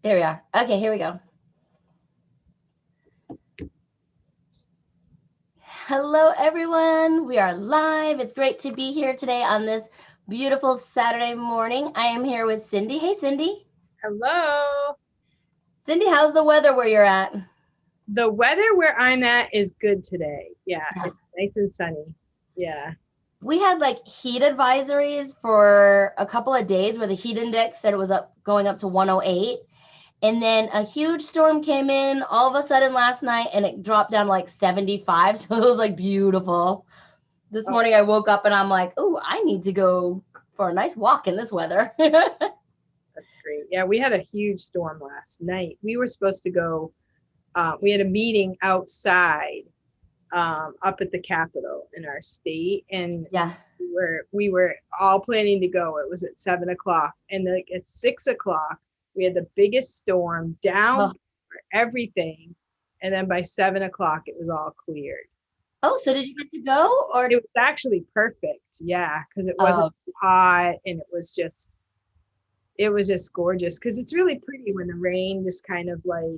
There we are. Okay, here we go. Hello, everyone. We are live. It's great to be here today on this beautiful Saturday morning. I am here with Cindy. Hey, Cindy. Hello. Cindy, how's the weather where you're at? The weather where I'm at is good today. Yeah, Yeah. it's nice and sunny. Yeah. We had like heat advisories for a couple of days where the heat index said it was going up to 108. And then a huge storm came in all of a sudden last night and it dropped down to like 75. So it was like beautiful. This Oh, morning I woke up and I'm like, oh, I need to go for a nice walk in this weather. that's great. Yeah, we had a huge storm last night. We were supposed to go, we had a meeting outside up at the Capitol in our state. And Yeah. we were all planning to go. It was at 7 o'clock. And like at 6 o'clock, we had the biggest storm down Oh, everything. And then by 7 o'clock, it was all cleared. oh, so did you get to go or? It was actually perfect. Yeah, because it wasn't Oh, hot and it was just gorgeous because it's really pretty when the rain just kind of like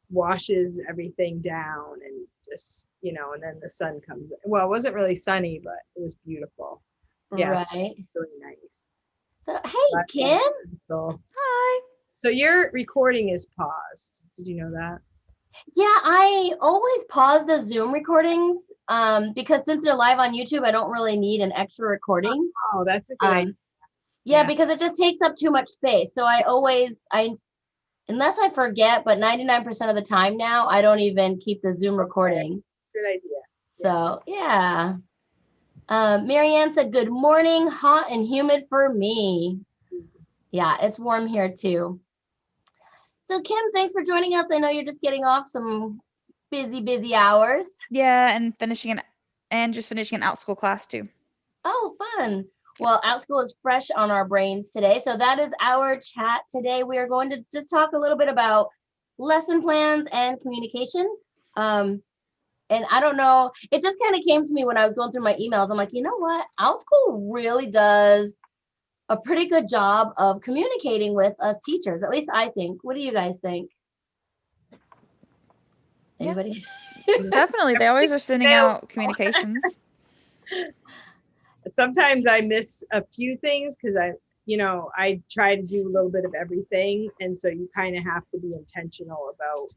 washes everything down and just, and then the sun comes in. Well, it wasn't really sunny, but it was beautiful. Yeah, right. really nice. So, hey, Kim. So, Hi. so your recording is paused. Did you know that? Yeah, I always pause the Zoom recordings because since they're live on YouTube, I don't really need an extra recording. Oh, that's a good idea. Um, yeah, Yeah. because it just takes up too much space. So unless I forget, but 99% of the time now, I don't even keep the Zoom Okay. recording. Good idea. Yeah. So, yeah. Marianne said, good morning, hot and humid for me. Yeah, it's warm here too. So, Kim, thanks for joining us. I know you're just getting off some busy hours. Yeah, and just finishing an Outschool class too. Oh, fun. Well, Outschool is fresh on our brains today. So that is our chat today. We are going to just talk a little bit about lesson plans and communication. And I don't know, it just kind of came to me when I was going through my emails. I'm like, you know what? Outschool really does a pretty good job of communicating with us teachers. At least I think. What do you guys think? Yeah, Anybody? definitely. They always are sending out communications. Sometimes I miss a few things because I try to do a little bit of everything. And so you kind of have to be intentional about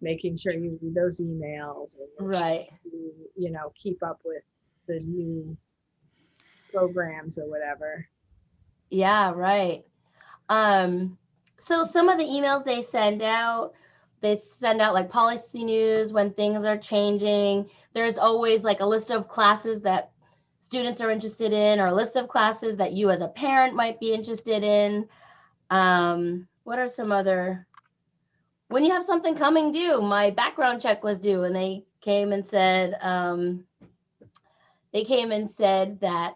making sure you read those emails and make sure Right. you keep up with the new programs or whatever. Yeah, right. So some of the emails they send out like policy news when things are changing. There's always like a list of classes that students are interested in, or a list of classes that you as a parent might be interested in. What are some other, when you have something coming due, my background check was due and they came and said that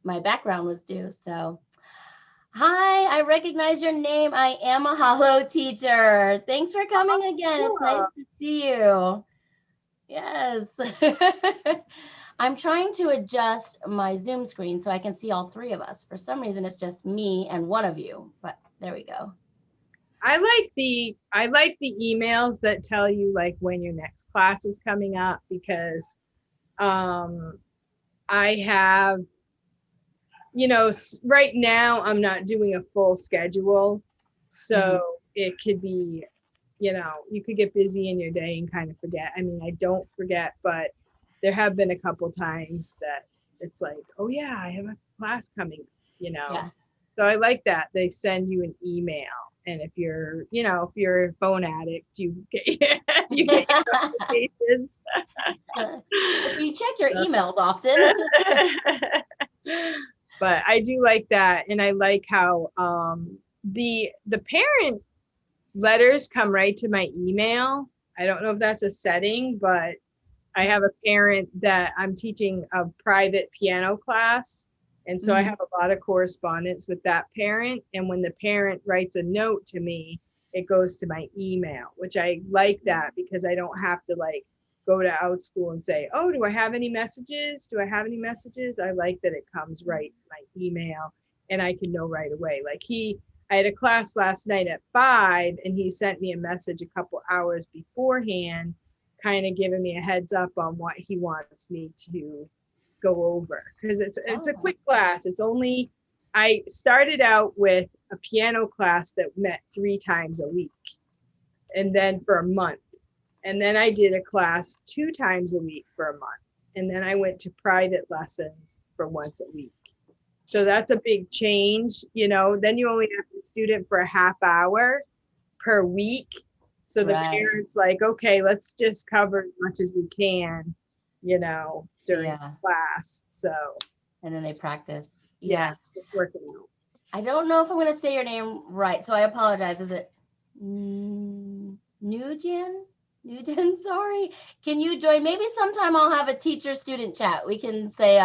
my background was due. So hi, I recognize your name. I am a Hollow teacher. Thanks for coming again. It's nice to see you. Yes. I'm trying to adjust my Zoom screen so I can see all three of us. For some reason, it's just me and one of you, but there we go. I like the emails that tell you like when your next class is coming up because I have right now I'm not doing a full schedule. So it could be, you could get busy in your day and kind of forget. I mean, I don't forget, but there have been a couple times that it's like, oh yeah, I have a class coming. Yeah. So I like that. They send you an email. And if you're a phone addict, you get you get your notifications. You check your emails often. But I do like that, and I like how the parent letters come right to my email. I don't know if that's a setting, but I have a parent that I'm teaching a private piano class, and so I have a lot of correspondence with that parent. And when the parent writes a note to me, it goes to my email, which I like that because I don't have to like go to Outschool and say, oh, do I have any messages? Do I have any messages? I like that it comes right to my email and I can know right away. Like I had a class last night at 5, and he sent me a message a couple hours beforehand, kind of giving me a heads up on what he wants me to go over. Because it's a quick class. It's only, I started out with a piano class that met 3 times a week, and then for a month. And then I did a class 2 times a week for a month. And then I went to private lessons for once a week. So that's a big change, you know. Then you only have the student for a half hour per week. So the parents like, okay, let's just cover as much as we can, you know, during class. So. And then they practice. Yeah, it's working out. I don't know if I'm going to say your name right, so I apologize. Is it Nugent? Sorry. Can you join? Maybe sometime I'll have a teacher-student chat. We can say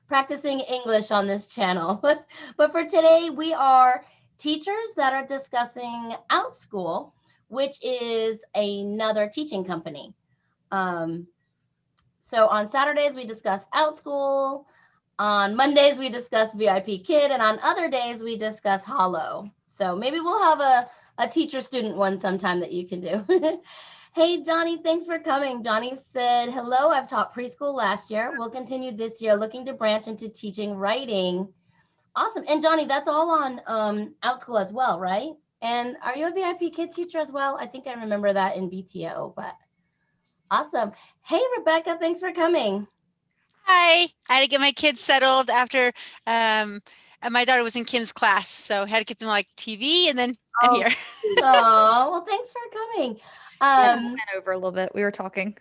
practicing English on this channel. But for today, we are teachers that are discussing Outschool, which is another teaching company. So on Saturdays, we discuss Outschool. On Mondays, we discuss VIP Kid. And on other days, we discuss Hollow. So maybe we'll have a teacher-student one sometime that you can do. Hey, Johnny, thanks for coming. Johnny said, hello, I've taught preschool last year. We'll continue this year looking to branch into teaching writing. Awesome. And Johnny, that's all on Outschool as well, right? And are you a VIP Kid teacher as well? I think I remember that in BTO, but awesome. Hey, Rebecca, thanks for coming. Hi, I had to get my kids settled after my daughter was in Kim's class, so I had to get them like TV, and then I'm here. Oh, well, thanks for coming. Went over a little bit. We were talking.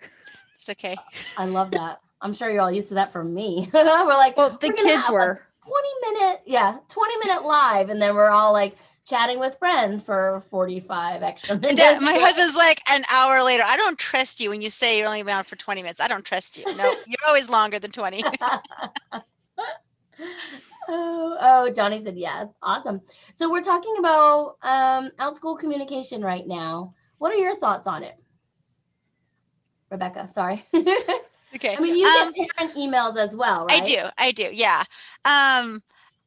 It's okay. I love that. I'm sure you're all used to that from me. We're like, well, the kids were 20-minute live, and then we're all like chatting with friends for 45 extra minutes. Yeah, my husband's like an hour later, I don't trust you when you say you're only on for 20 minutes. I don't trust you. No, you're always longer than 20. Oh, Johnny said yes. Awesome. So we're talking about Outschool communication right now. What are your thoughts on it? Rebecca, sorry. Okay. I mean, you get parent emails as well, right? I do. Yeah.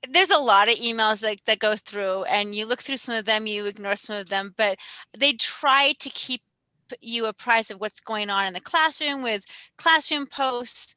There's a lot of emails that go through, and you look through some of them, you ignore some of them, but they try to keep you apprised of what's going on in the classroom with classroom posts.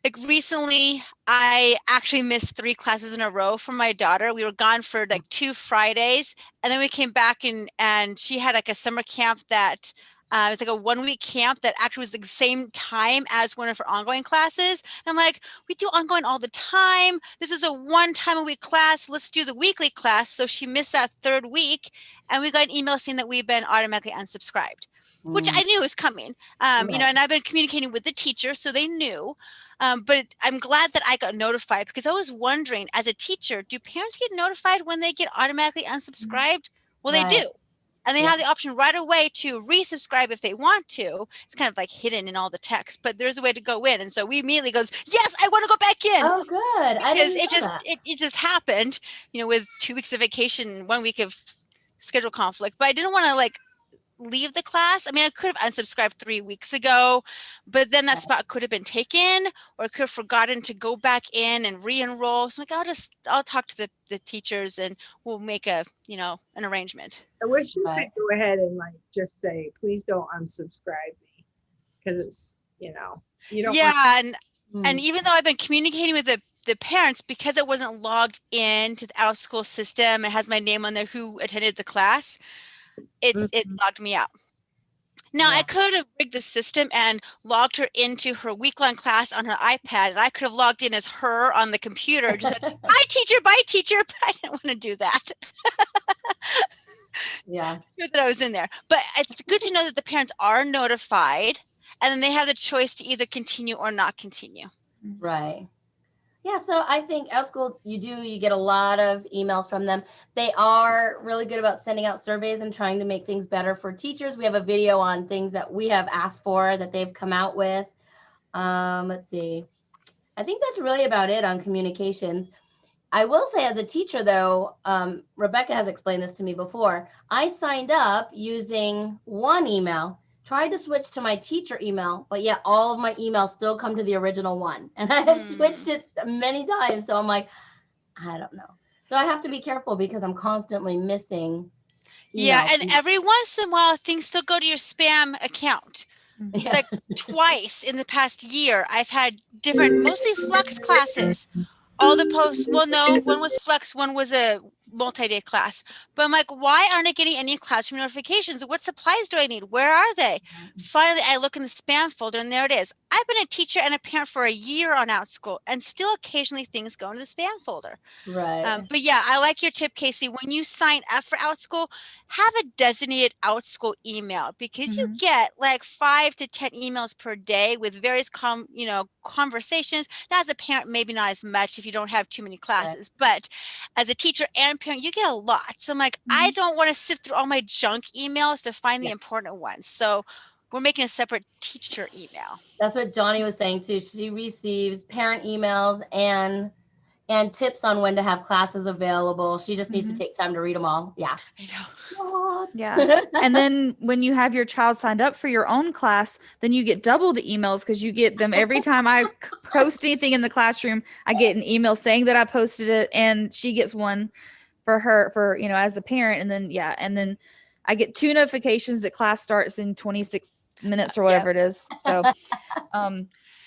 Like recently, I actually missed 3 classes in a row from my daughter. We were gone for like 2 Fridays, and then we came back and she had like a summer camp that it was like a 1-week camp that actually was the same time as one of her ongoing classes. And I'm like, we do ongoing all the time. This is a 1 time a week class. Let's do the weekly class. So she missed that 3rd week, and we got an email saying that we've been automatically unsubscribed, which I knew was coming. You know, and I've been communicating with the teacher, so they knew. But I'm glad that I got notified, because I was wondering, as a teacher, do parents get notified when they get automatically unsubscribed? Well, they do. And they have the option right away to resubscribe if they want to. It's kind of like hidden in all the text, but there's a way to go in. And so we immediately goes, yes, I want to go back in. Oh, good. I didn't know that. It just happened, you know, with 2 weeks of vacation, 1 week of schedule conflict. But I didn't want to like leave the class. I mean, I could have unsubscribed 3 weeks ago, but then that spot could have been taken, or I could have forgotten to go back in and re-enroll. So I'm like, I'll talk to the teachers, and we'll make an arrangement. I wish you could go ahead and like just say, please don't unsubscribe me, because it's, you know, you don't. Yeah, and even though I've been communicating with the parents, because it wasn't logged into the Outschool system, it has my name on there who attended the class. It logged me out. Now, I could have rigged the system and logged her into her week-long class on her iPad, and I could have logged in as her on the computer, just said, bye, teacher, but I didn't want to do that. Good that I was in there. But it's good to know that the parents are notified, and then they have the choice to either continue or not continue. Right. Yeah, so I think Outschool, you get a lot of emails from them. They are really good about sending out surveys and trying to make things better for teachers. We have a video on things that we have asked for that they've come out with. Let's see. I think that's really about it on communications. I will say, as a teacher, though, Rebecca has explained this to me before. I signed up using one email, tried to switch to my teacher email, but yet all of my emails still come to the original one. And I have switched it many times. So I'm like, I don't know. So I have to be careful because I'm constantly missing Yeah, emails. and every once in a while, things still go to your spam account. Yeah. Like twice in the past year, I've had different, mostly flux classes. All the posts, well, no, one was flux, one was a multi-day class. But I'm like, why aren't I getting any classroom notifications? What supplies do I need? Where are they? Finally, I look in the spam folder and there it is. I've been a teacher and a parent for a year on Outschool, and still occasionally things go into the spam folder. Right. But yeah, I like your tip, Casey. When you sign up for Outschool, have a designated Outschool email, because you get like 5 to 10 emails per day with various conversations. Now, as a parent, maybe not as much if you don't have too many classes, but as a teacher and parent, you get a lot. So I'm like, I don't want to sift through all my junk emails to find the important ones. So we're making a separate teacher email. That's what Johnny was saying too. She receives parent emails and tips on when to have classes available. She just needs to take time to read them all. Yeah. I know. What? Yeah. And then when you have your child signed up for your own class, then you get double the emails, because you get them every time I post anything in the classroom. I get an email saying that I posted it, and she gets one for her, as the parent. And then I get 2 notifications that class starts in 26 minutes or whatever it is. So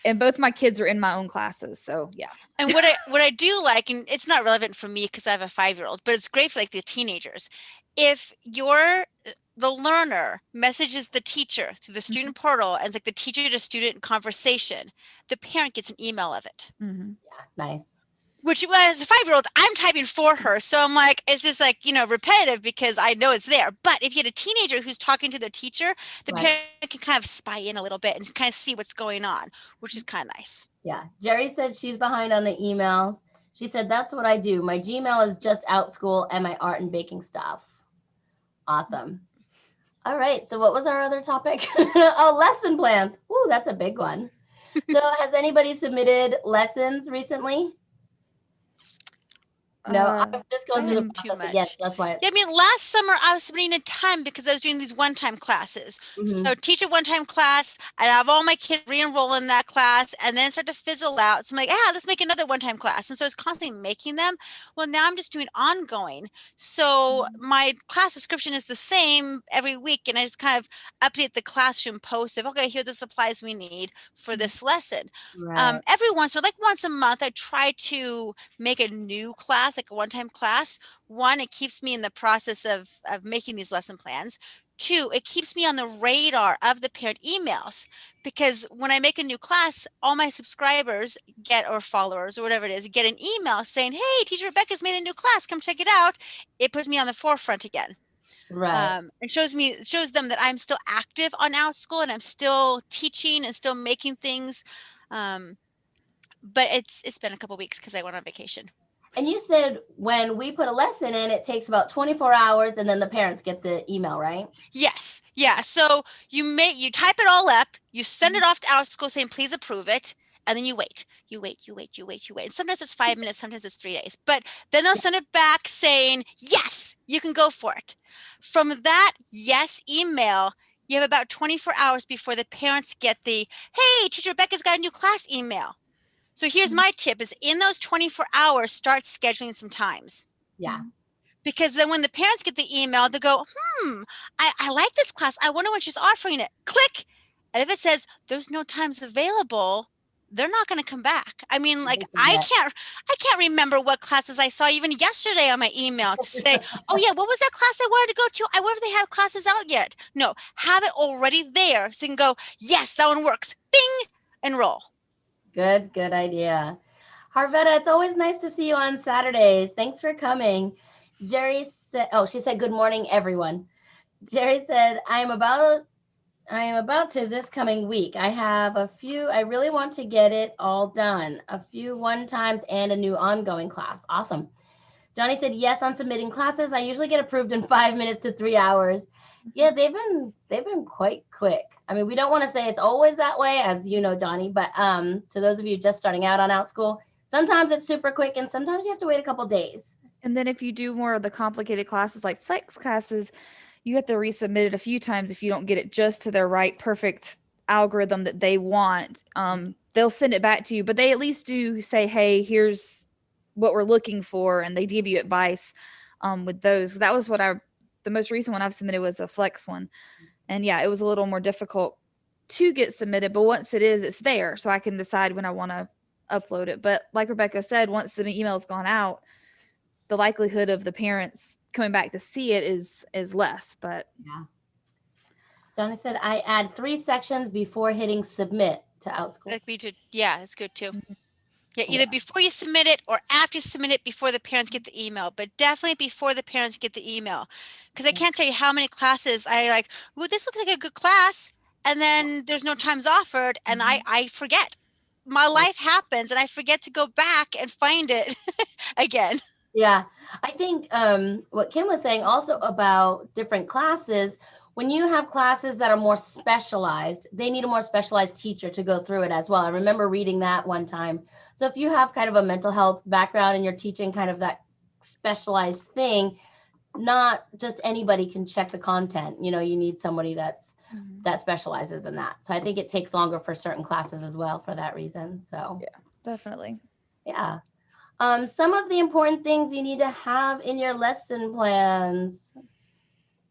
and both my kids are in my own classes. So yeah. And what I do like, and it's not relevant for me because I have a 5-year-old, but it's great for like the teenagers. If the learner messages the teacher through the student portal, and it's like the teacher to student conversation, the parent gets an email of it. Yeah, nice. Which, as a 5-year-old, I'm typing for her. So I'm like, it's just like, repetitive because I know it's there. But if you had a teenager who's talking to their teacher, the parent can kind of spy in a little bit and kind of see what's going on, which is kind of nice. Yeah. Jerry said she's behind on the emails. She said, that's what I do. My Gmail is just Outschool and my art and baking stuff. Awesome. All right. So what was our other topic? Oh, lesson plans. Ooh, that's a big one. So has anybody submitted lessons recently? No, I'm just going through the process again. That's why. Yeah, I mean, last summer I was submitting a ton because I was doing these one-time classes. So teach a one-time class, I'd have all my kids re-enroll in that class, and then start to fizzle out. So I'm like, let's make another one-time class. And so I was constantly making them. Well, now I'm just doing ongoing. So my class description is the same every week, and I just kind of update the classroom post of, okay, here are the supplies we need for this lesson. Every once a month, I try to make a new class, like a one-time class. One, it keeps me in the process of making these lesson plans. 2, it keeps me on the radar of the parent emails, because when I make a new class, all my subscribers or followers or whatever it is, get an email saying, hey, Teacher Rebecca's made a new class, come check it out. It puts me on the forefront again. It shows them that I'm still active on Outschool and I'm still teaching and still making things. But it's been a couple weeks because I went on vacation. And you said when we put a lesson in, it takes about 24 hours and then the parents get the email, right? Yes. Yeah. So you type it all up, you send it off to Outschool saying, please approve it. And then you wait. And sometimes it's 5 minutes, sometimes it's 3 days. But then they'll send it back saying, yes, you can go for it. From that yes email, you have about 24 hours before the parents get the, hey, Teacher Rebecca's got a new class email. So here's my tip is in those 24 hours, start scheduling some times. Yeah. Because then when the parents get the email, they go, I like this class. I wonder when she's offering it. Click. And if it says there's no times available, they're not going to come back. I mean, like I can't remember what classes I saw even yesterday on my email to say, oh yeah, what was that class I wanted to go to? I wonder if they have classes out yet. No, have it already there. So you can go, yes, that one works. Bing, enroll. Good idea. Harvetta, it's always nice to see you on Saturdays. Thanks for coming. Jerry said, she said, good morning, everyone. Jerry said, I am about to this coming week. I have a few, I really want to get it all done. A few one-times and a new ongoing class. Awesome. Johnny said, yes, on submitting classes. I usually get approved in 5 minutes to 3 hours. Yeah, they've been quite quick. I mean, we don't want to say it's always that way, as you know, Johnny, but to those of you just starting out on Outschool, sometimes it's super quick and sometimes you have to wait a couple days. And then if you do more of the complicated classes like flex classes, you have to resubmit it a few times if you don't get it just to their right perfect algorithm that they want. They'll send it back to you, but they at least do say, hey, here's what we're looking for, and they give you advice with those. That was the most recent one I've submitted was a flex one. And yeah, it was a little more difficult to get submitted, but once it is, it's there. So I can decide when I want to upload it. But like Rebecca said, once the email's gone out, the likelihood of the parents coming back to see it is less. But yeah. Donna said, I add 3 sections before hitting submit to Outschool. Like we did. Yeah, it's good too. Mhm. Yeah, either before you submit it or after you submit it before the parents get the email, but definitely before the parents get the email. Because I can't tell you how many classes I like, well, this looks like a good class. And then there's no times offered and I forget. My life happens and I forget to go back and find it again. Yeah, I think what Kim was saying also about different classes, when you have classes that are more specialized, they need a more specialized teacher to go through it as well. I remember reading that one time. So if you have kind of a mental health background and you're teaching kind of that specialized thing, not just anybody can check the content. You know, you need somebody that specializes in that. So I think it takes longer for certain classes as well for that reason. So yeah, definitely. yeah. Some of the important things you need to have in your lesson plans.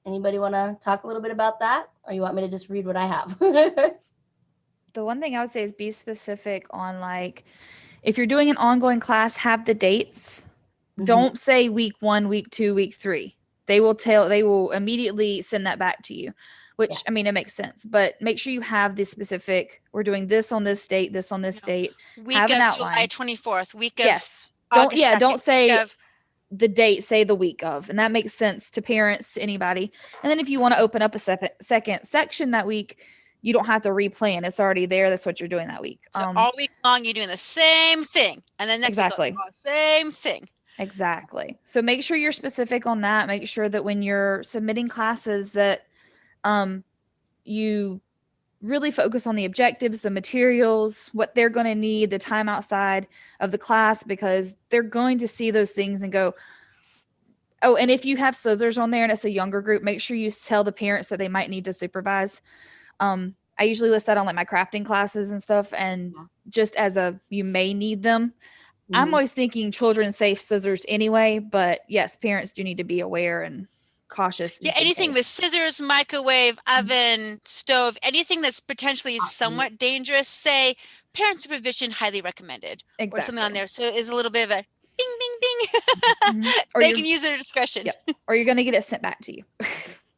Anybody want to talk a little bit about that? Or you want me to just read what I have? The one thing I would say is be specific on, like, if you're doing an ongoing class, have the dates. Don't say week 1, week 2, week 3. They will immediately send that back to you, which, I mean, it makes sense, but make sure you have the specific, we're doing this on this date, this on this date. Week have of an outline. July 24th, week of Yes. August 2nd, Don't say of, the date, say the week of, and that makes sense to parents, to anybody. And then if you want to open up a second section that week, you don't have to replan. It's already there. That's what you're doing that week. so all week long you're doing the same thing, and then next Exactly. week, same thing. Exactly. So make sure you're specific on that. Make sure that when you're submitting classes that you really focus on the objectives, the materials, what they're going to need, the time outside of the class, because they're going to see those things and go, oh, and if you have scissors on there and it's a younger group, make sure you tell the parents that they might need to supervise. I usually list that on like my crafting classes and stuff. And just as you may need them. I'm always thinking children safe scissors anyway, but yes, parents do need to be aware and cautious. Yeah, anything with scissors, microwave, oven, stove, anything that's potentially somewhat dangerous, say parent supervision highly recommended, or something on there. So it's a little bit of a bing, bing, bing. Or they can use their discretion. Yep. Or you're going to get it sent back to you.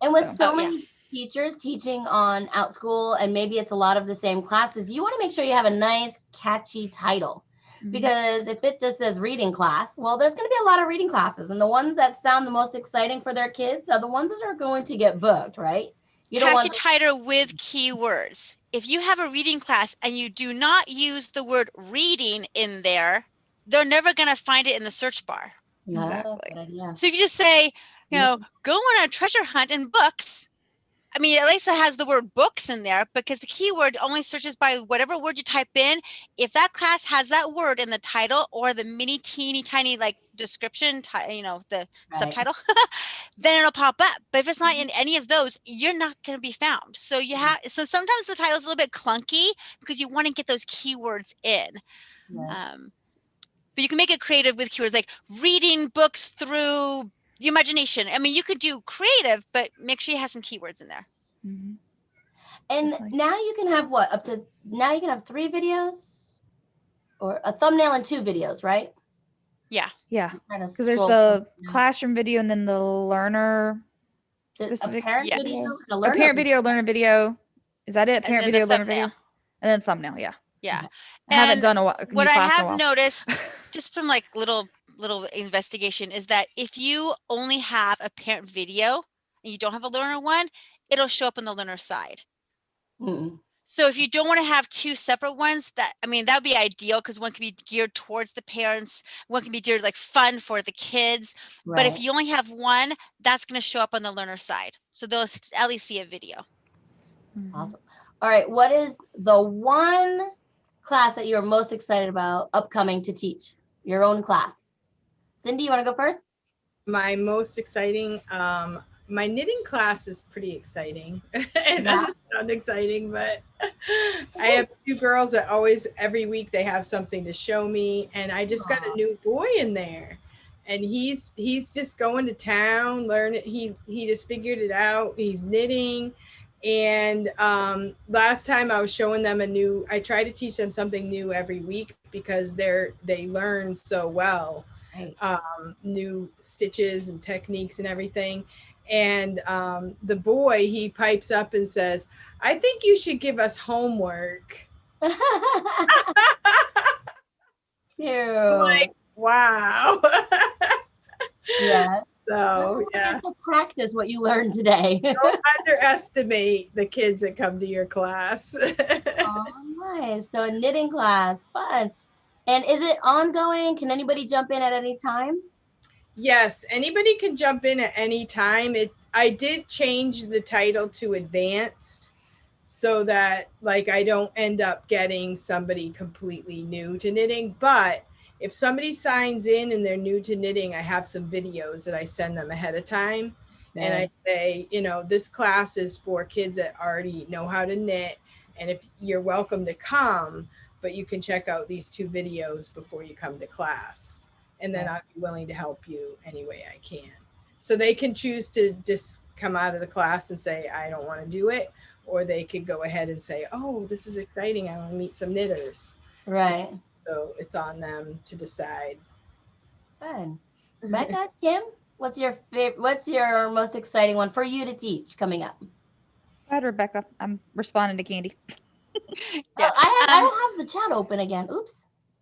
And with so many teachers teaching on Outschool, and maybe it's a lot of the same classes, you want to make sure you have a nice, catchy title. Because if it just says reading class, well, there's going to be a lot of reading classes. And the ones that sound the most exciting for their kids are the ones that are going to get booked, right? You don't catchy title with keywords. If you have a reading class and you do not use the word reading in there, they're never going to find it in the search bar. Exactly. So if you just say, you know, go on a treasure hunt in books. I mean, at least it has the word books in there, because the keyword only searches by whatever word you type in. If that class has that word in the title or the mini teeny tiny like description, you know, the subtitle, then it'll pop up. But if it's not in any of those, you're not going to be found. So so sometimes the title is a little bit clunky because you want to get those keywords in. But you can make it creative with keywords like reading books through the imagination. I mean, you could do creative, but make sure you have some keywords in there. And now you can have now you can have 3 videos or a thumbnail and 2 videos, right? Yeah. Yeah. Because there's the classroom video and then the learner specific. A parent video, a parent video, learner video. Is that it? Parent video, learner video. And then thumbnail. Yeah. Yeah. I haven't done what I have noticed just from like little investigation is that if you only have a parent video and you don't have a learner one, it'll show up on the learner side. So if you don't want to have 2 separate ones, that would be ideal, because one can be geared towards the parents, one can be geared like fun for the kids. But if you only have one, that's going to show up on the learner side, so they'll at least see a video. Awesome. All right, what is the one class that you're most excited about upcoming to teach? Your own class. Cindy, you want to go first? My most exciting, my knitting class is pretty exciting. It Yeah. doesn't sound exciting, but I have two girls that always, every week, they have something to show me, and I just got a new boy in there, and he's just going to town, learning. He just figured it out. He's knitting, and last time I was showing them I try to teach them something new every week because they learn so well, Right. new stitches and techniques and everything. And the boy, he pipes up and says, "I think you should give us homework." I'm like, Cute. wow. Yeah. So Well, yeah, get to practice what you learned today. don't underestimate the kids that come to your class. Oh, nice. So a knitting class, fun. And is it ongoing? Can anybody jump in at any time? Yes, anybody can jump in at any time. I did change the title to advanced so that like I don't end up getting somebody completely new to knitting, but if somebody signs in and they're new to knitting, I have some videos that I send them ahead of time, and I Good. say, this class is for kids that already know how to knit, and if you're welcome to come, but you can check out these two videos before you come to class, and then Good. I'll be willing to help you any way I can. So they can choose to just come out of the class and say, I don't want to do it, or they could go ahead and say, "Oh, this is exciting. I want to meet some knitters." Right. So it's on them to decide. Good. Becca, Kim, what's your favorite? What's your most exciting one for you to teach coming up? Go Go ahead, Rebecca. I'm responding to Candy. Yeah. Oh, I Um, don't have the chat open again. Oops.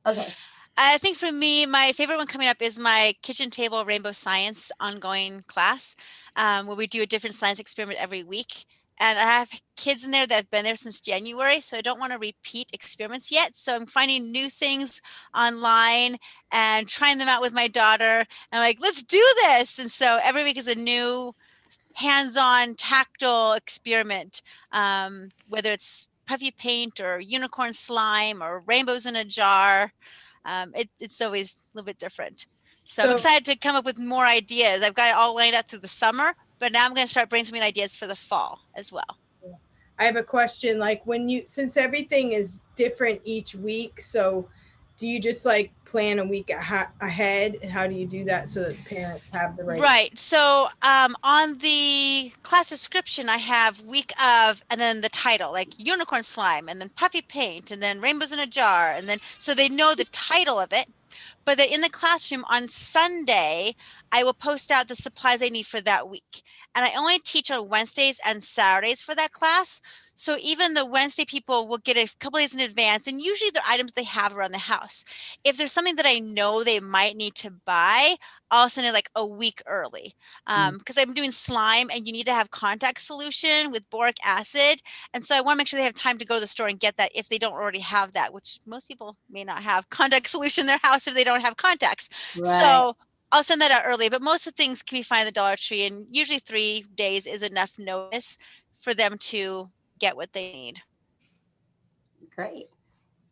Okay. I think for me, my favorite one coming up is my kitchen table rainbow science ongoing class, where we do a different science experiment every week. And I have kids in there that have been there since January, so I don't want to repeat experiments yet. So I'm finding new things online and trying them out with my daughter. And I'm like, let's do this. And so every week is a new hands-on tactile experiment, whether it's puffy paint or unicorn slime or rainbows in a jar. It's always a little bit different. So I'm So excited to come up with more ideas. I've got it all lined up through the summer, but now I'm going to start brainstorming ideas for the fall as well. I have a question. Like since everything is different each week, so do you just like plan a week ahead? And how do you do that so that parents have the right? Right. So on the class description, I have week of, and then the title, like unicorn slime, and then puffy paint, and then rainbows in a jar, and then so they know the title of it. But then in the classroom on Sunday, I will post out the supplies I need for that week. And I only teach on Wednesdays and Saturdays for that class. So even the Wednesday people will get a couple days in advance, and usually they're items they have around the house. If there's something that I know they might need to buy, I'll send it like a week early, because I'm doing slime and you need to have contact solution with boric acid. And so I want to make sure they have time to go to the store and get that if they don't already have that, which most people may not have contact solution in their house if they don't have contacts. Right. So I'll send that out early, but most of the things can be found at the Dollar Tree, and usually 3 days is enough notice for them to get what they need. Great.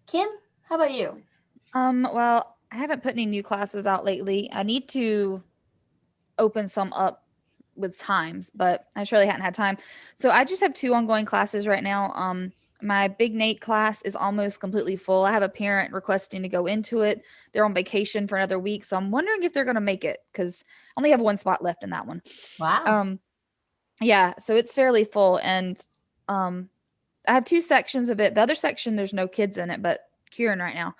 Kim, how about you? Well, I haven't put any new classes out lately. I need to open some up with times, but I surely hadn't had time. So I just have two ongoing classes right now. My Big Nate class is almost completely full. I have a parent requesting to go into it. They're on vacation for another week, so I'm wondering if they're going to make it because I only have one spot left in that one. Wow. Yeah, so it's fairly full, and I have two sections of it. The other section, there's no kids in it, but Kieran right now,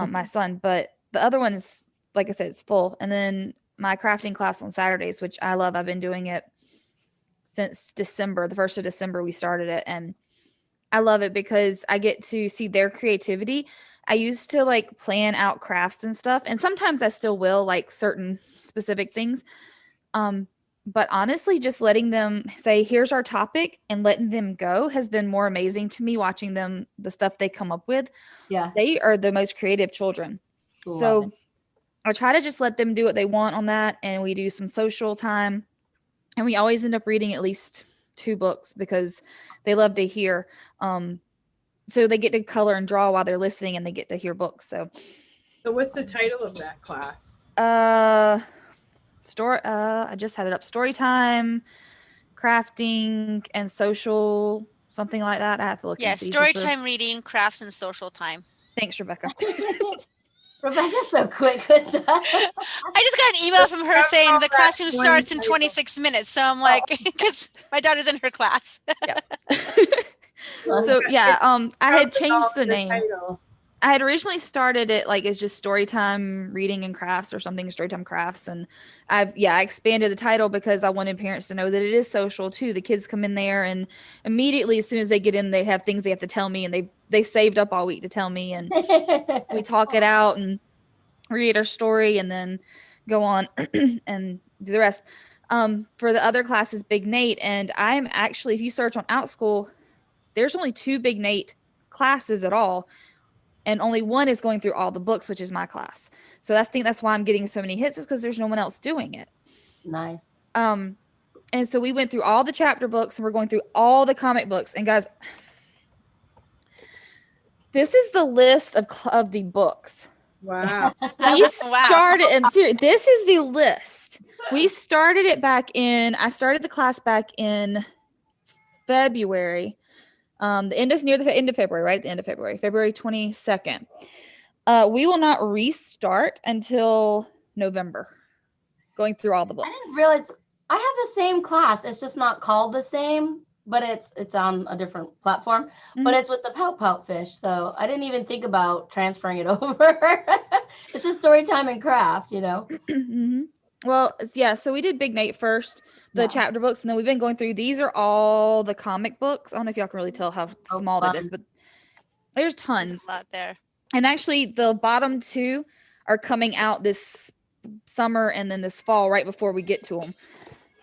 my son. But the other one is, like I said, it's full. And then my crafting class on Saturdays, which I love. I've been doing it since December, the 1st of December, we started it. And I love it because I get to see their creativity. I used to like plan out crafts and stuff, and sometimes I still will, like certain specific things. But honestly, just letting them say, here's our topic and letting them go has been more amazing to me, watching them, the stuff they come up with. Yeah. They are the most creative children. Love it. So I try to just let them do what they want on that. And we do some social time. And we always end up reading at least 2 books because they love to hear. So they get to color and draw while they're listening, and they get to hear books. So So what's the title of that class? I just had it up. Story time, crafting, and social, something like that. I have to look Yeah, and see. story time, reading, crafts, and social time. Thanks, Rebecca. Rebecca's so quick with stuff. I just got an email from her saying the classroom starts in 26 minutes. So I'm like, because my daughter's in her class. So yeah, I had changed the Your name. title. I had originally started it like it's just storytime reading and crafts or something, storytime crafts. And I expanded the title because I wanted parents to know that it is social too. The kids come in there and immediately as soon as they get in, they have things they have to tell me, and they saved up all week to tell me, and we talk it out and read our story and then go on and do the rest. For the other classes, Big Nate, and I'm actually, if you search on Outschool, there's only 2 Big Nate classes at all. And only one is going through all the books, which is my class. So that's why I'm getting so many hits, is because there's no one else doing it. Nice. And so we went through all the chapter books and we're going through all the comic books. And guys, this is the list of the books. Wow. We started, and this is the list. We started it I started the class back in February. Near the end of February, right at the end of February, February 22nd. We will not restart until November, going through all the books. I didn't realize I have the same class. It's just not called the same, but it's on a different platform. Mm-hmm. But it's with the Pout fish. So I didn't even think about transferring it over. It's just story time and craft, Mm-hmm. Well, yeah, so we did Big Nate first, the chapter books, and then we've been going through, these are all the comic books. I don't know if y'all can really tell how small that is, but there's tons. There's a lot there. And actually the bottom 2 are coming out this summer and then this fall right before we get to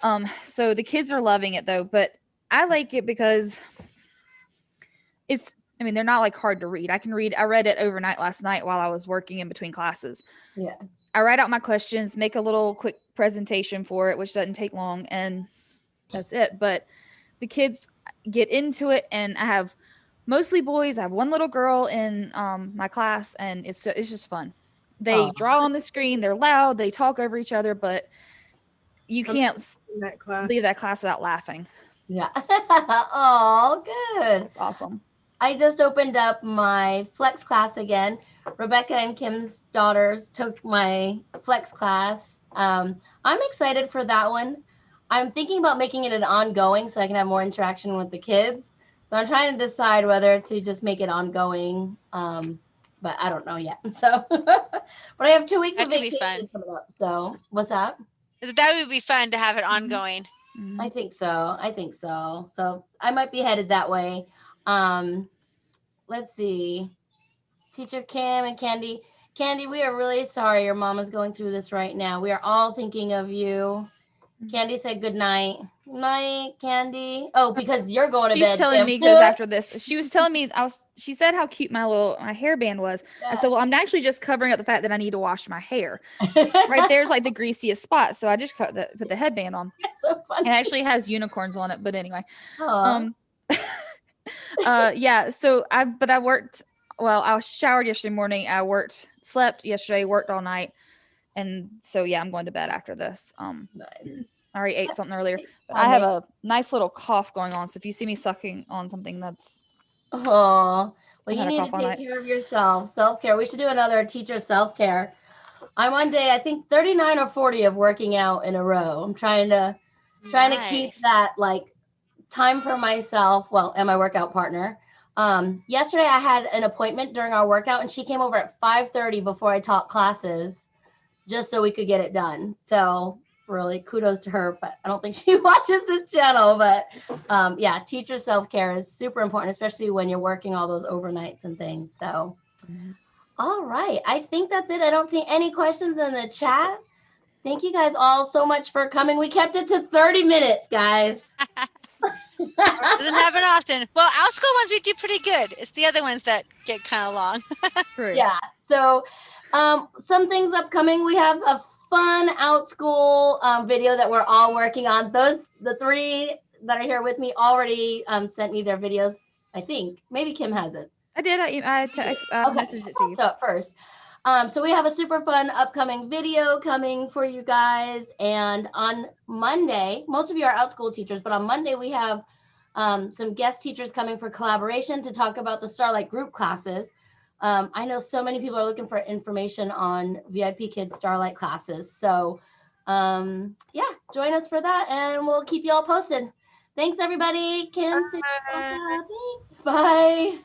them. So the kids are loving it though, but I like it because they're not like hard to read. I read it overnight last night while I was working in between classes. Yeah. I write out my questions, make a little quick presentation for it, which doesn't take long, and that's it. But the kids get into it, and I have mostly boys. I have one little girl in my class, and it's just fun. They draw on the screen, they're loud, they talk over each other, but you can't leave that class without laughing. Yeah. Oh, good. It's awesome. I just opened up my flex class again. Rebecca and Kim's daughters took my flex class. I'm excited for that one. I'm thinking about making it an ongoing so I can have more interaction with the kids. So I'm trying to decide whether to just make it ongoing. But I don't know yet. So, but I have 2 weeks of vacation coming up. So what's that? That would be fun to have it ongoing. Mm-hmm. I think so. So I might be headed that way. Let's see. Teacher Kim and Candy. Candy, we are really sorry your mom is going through this right now. We are all thinking of you. Candy said good night. Night, Candy. Oh, because you're going to bed. She's telling me because after this, she was telling me she said how cute my hairband was. Yeah. I said, well, I'm actually just covering up the fact that I need to wash my hair. Right there's like the greasiest spot. So I just put the headband on. That's so funny. It actually has unicorns on it, but anyway. Yeah, so I worked, well, I showered yesterday morning. I slept yesterday, worked all night. And so, yeah, I'm going to bed after this. Nice. I already ate something earlier, but I have a nice little cough going on. So if you see me sucking on something, that's. Oh, well, you need to take care of yourself. Self-care. We should do another teacher self-care. I'm on day, I think 39 or 40 of working out in a row. I'm trying to keep that like time for myself. Well, and my workout partner. Yesterday I had an appointment during our workout and she came over at 5:30 before I taught classes just so we could get it done. So really kudos to her, but I don't think she watches this channel, but yeah, teacher self-care is super important, especially when you're working all those overnights and things. So, all right. I think that's it. I don't see any questions in the chat. Thank you guys all so much for coming. We kept it to 30 minutes, guys. Doesn't happen often. Well, Outschool ones we do pretty good. It's the other ones that get kind of long. Yeah. So some things upcoming. We have a fun Outschool video that we're all working on. The 3 that are here with me already sent me their videos. I think maybe Kim hasn't. I did. I messaged it to you. So at first, So we have a super fun upcoming video coming for you guys. And on Monday, most of you are Outschool teachers, but on Monday we have some guest teachers coming for collaboration to talk about the Starlight group classes. I know so many people are looking for information on VIP Kids Starlight classes. So yeah, join us for that and we'll keep you all posted. Thanks everybody. Kim, Sarah, thanks. Bye.